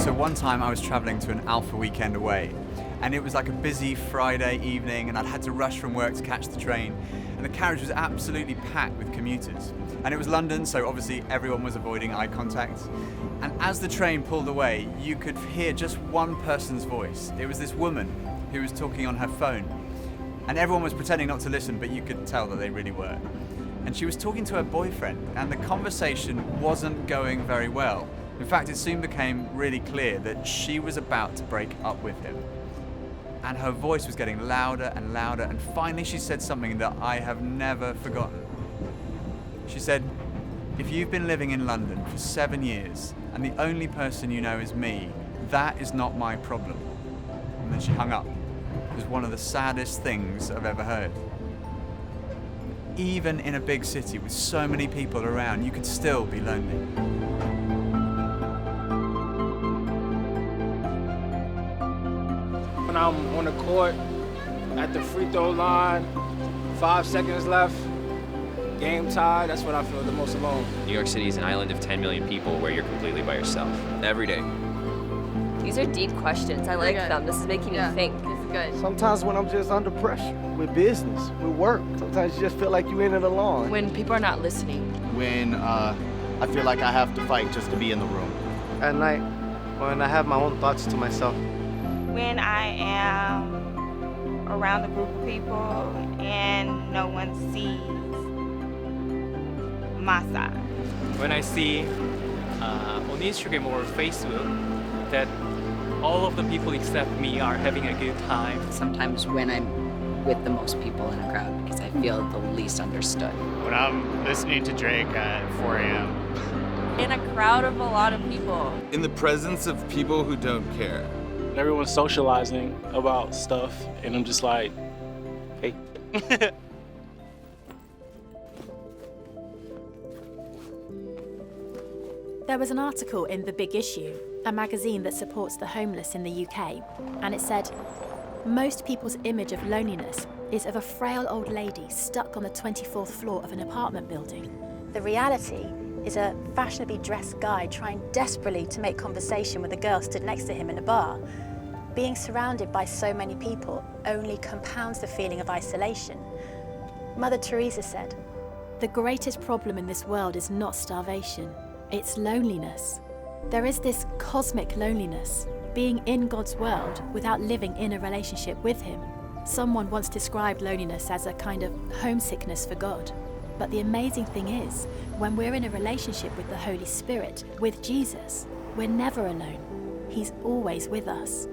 So one time I was traveling to an Alpha weekend away, and it was like a busy Friday evening, and I'd had to rush from work to catch the train, and the carriage was absolutely packed with commuters. And it was London, so obviously everyone was avoiding eye contact. And as the train pulled away, you could hear just one person's voice. It was this woman who was talking on her phone. And everyone was pretending not to listen, but you could tell that they really were. And she was talking to her boyfriend, and the conversation wasn't going very well. In fact, it soon became really clear that she was about to break up with him. And her voice was getting louder and louder, and finally she said something that I have never forgotten. She said, "If you've been living in London for 7 years, and the only person you know is me, that is not my problem." And then she hung up. It was one of the saddest things I've ever heard. Even in a big city with so many people around, you could still be lonely. When I'm on the court, at the free throw line, 5 seconds left, game tied, that's when I feel the most alone. New York City is an island of 10 million people where you're completely by yourself. Every day. These are deep questions. I like them. This is making me think. This is good. Sometimes when I'm just under pressure, with business, with work, sometimes you just feel like you're in it alone. When people are not listening. When I feel like I have to fight just to be in the room. At night, when I have my own thoughts to myself. When I am around a group of people and no one sees my side. When I see on Instagram or Facebook that all of the people except me are having a good time. Sometimes when I'm with the most people in a crowd because I feel the least understood. When I'm listening to Drake at 4 a.m. In a crowd of a lot of people. In the presence of people who don't care. Everyone's socializing about stuff, and I'm just like, hey. There was an article in The Big Issue, a magazine that supports the homeless in the UK, and it said, most people's image of loneliness is of a frail old lady stuck on the 24th floor of an apartment building. The reality is a fashionably dressed guy trying desperately to make conversation with a girl stood next to him in a bar. Being surrounded by so many people only compounds the feeling of isolation. Mother Teresa said, "The greatest problem in this world is not starvation, it's loneliness." There is this cosmic loneliness, being in God's world without living in a relationship with Him. Someone once described loneliness as a kind of homesickness for God. But the amazing thing is, when we're in a relationship with the Holy Spirit, with Jesus, we're never alone. He's always with us.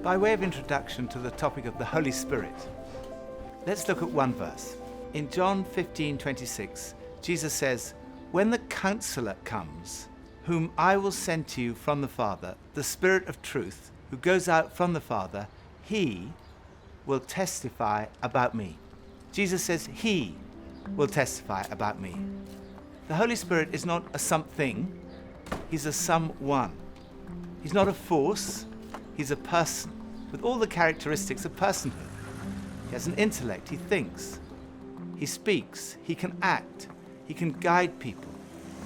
By way of introduction to the topic of the Holy Spirit, let's look at one verse. In John 15:26, Jesus says, "When the Counselor comes, whom I will send to you from the Father, the Spirit of truth, who goes out from the Father, He will testify about me." Jesus says He will testify about me. The Holy Spirit is not a something, He's a someone. He's not a force, He's a person with all the characteristics of personhood. He has an intellect, he thinks, he speaks, he can act, he can guide people,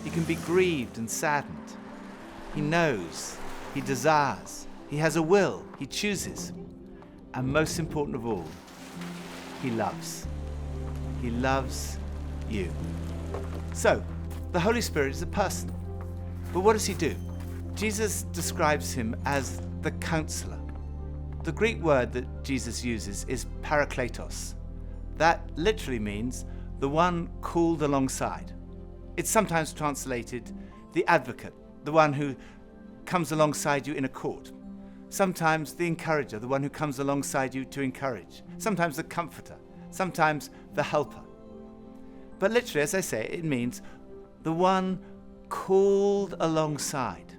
he can be grieved and saddened. He knows, he desires, he has a will, he chooses. And most important of all, he loves. He loves you. So, the Holy Spirit is a person. But what does he do? Jesus describes him as the Counselor. The Greek word that Jesus uses is parakletos. That literally means the one called alongside. It's sometimes translated the advocate, the one who comes alongside you in a court. Sometimes the encourager, the one who comes alongside you to encourage. Sometimes the comforter, sometimes the helper. But literally, as I say, it means the one called alongside.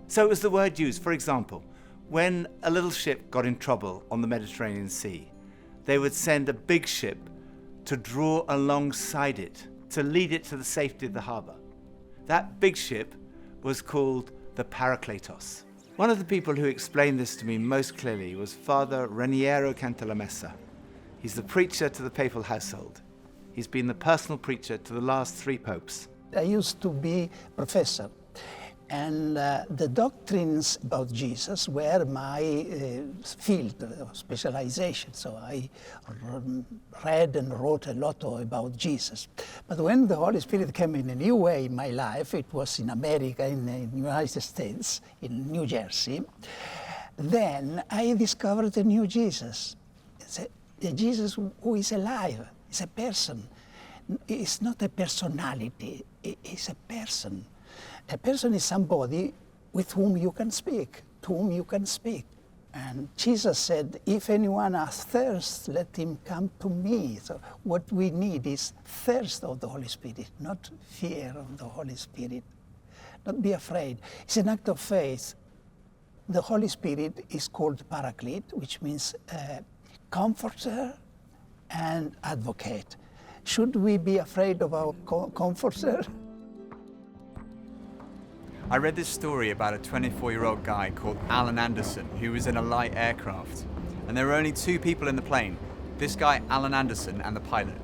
So it was the word used, for example, when a little ship got in trouble on the Mediterranean Sea, they would send a big ship to draw alongside it, to lead it to the safety of the harbor. That big ship was called the Parakletos. One of the people who explained this to me most clearly was Father Raniero Cantalamessa. He's the preacher to the papal household. He's been the personal preacher to the last 3 popes. I used to be professor, And the doctrines about Jesus were my field of specialization. So I read and wrote a lot about Jesus. But when the Holy Spirit came in a new way in my life, it was in America, in the United States, in New Jersey, then I discovered a new Jesus. It's a Jesus who is alive. It's a person. It's not a personality. It's a person. A person is somebody with whom you can speak, to whom you can speak. And Jesus said, if anyone has thirst, let him come to me. So what we need is thirst of the Holy Spirit, not fear of the Holy Spirit. Not be afraid. It's an act of faith. The Holy Spirit is called Paraclete, which means comforter and advocate. Should we be afraid of our comforter? I read this story about a 24-year-old guy called Alan Anderson who was in a light aircraft. And there were only two people in the plane, this guy Alan Anderson and the pilot.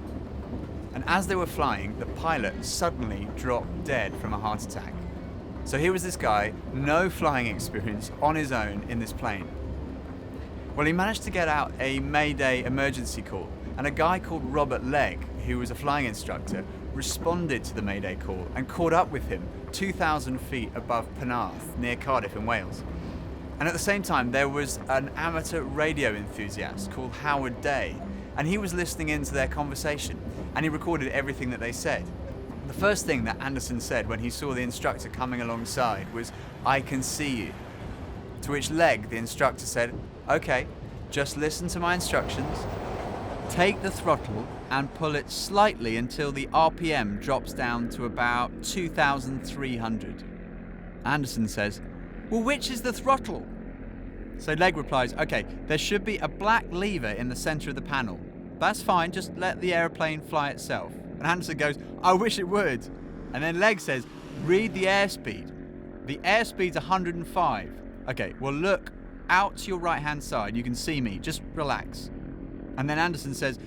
And as they were flying, the pilot suddenly dropped dead from a heart attack. So here was this guy, no flying experience, on his own in this plane. Well, he managed to get out a Mayday emergency call, and a guy called Robert Legg, who was a flying instructor, responded to the Mayday call and caught up with him 2,000 feet above Penarth, near Cardiff in Wales. And at the same time, there was an amateur radio enthusiast called Howard Day, and he was listening into their conversation, and he recorded everything that they said. The first thing that Anderson said when he saw the instructor coming alongside was, "I can see you." To which Legg, the instructor, said, "Okay, just listen to my instructions. Take the throttle and pull it slightly until the RPM drops down to about 2,300. Anderson says, "Well, which is the throttle?" So Legg replies, "Okay, there should be a black lever in the center of the panel. That's fine, just let the airplane fly itself." And Anderson goes, "I wish it would." And then Legg says, "Read the airspeed. The airspeed's 105. Okay, well look out to your right-hand side. You can see me. Just relax." And then Anderson says,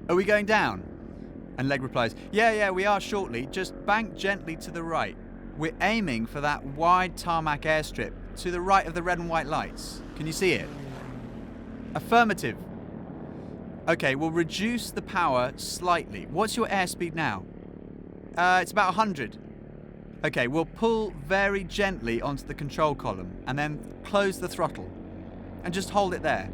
"Are we going down?" And Legg replies, Yeah, we are shortly. Just bank gently to the right. We're aiming for that wide tarmac airstrip to the right of the red and white lights. Can you see it?" "Affirmative." "Okay, we'll reduce the power slightly. What's your airspeed now?" It's about 100. "Okay, we'll pull very gently onto the control column and then close the throttle. And just hold it there.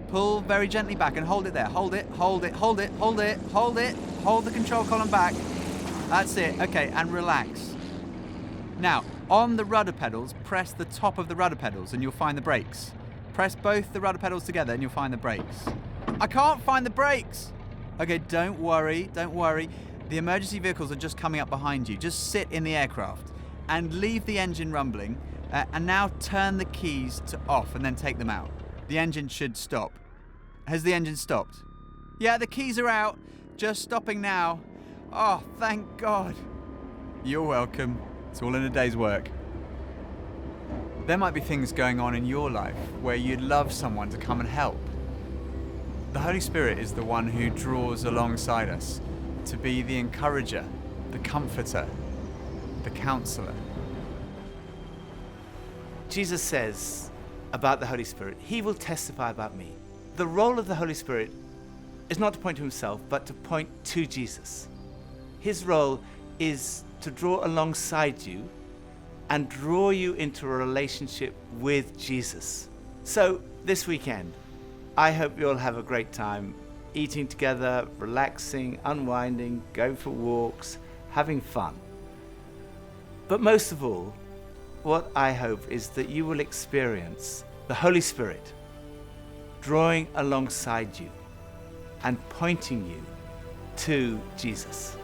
Pull very gently back and hold it there. Hold it, hold it, hold it, hold it, hold it. Hold the control column back. That's it. Okay, and relax. Now, on the rudder pedals, press the top of the rudder pedals and you'll find the brakes. Press both the rudder pedals together and you'll find the brakes." "I can't find the brakes." "Okay, don't worry, don't worry. The emergency vehicles are just coming up behind you. Just sit in the aircraft and leave the engine rumbling and now turn the keys to off and then take them out. The engine should stop." "Has the engine stopped?" "Yeah, the keys are out. Just stopping now." "Oh, thank God." "You're welcome. It's all in a day's work." There might be things going on in your life where you'd love someone to come and help. The Holy Spirit is the one who draws alongside us to be the encourager, the comforter, the counselor. Jesus says about the Holy Spirit, "He will testify about me." The role of the Holy Spirit is not to point to himself, but to point to Jesus. His role is to draw alongside you and draw you into a relationship with Jesus. So this weekend, I hope you'll have a great time eating together, relaxing, unwinding, going for walks, having fun. But most of all, what I hope is that you will experience the Holy Spirit drawing alongside you and pointing you to Jesus.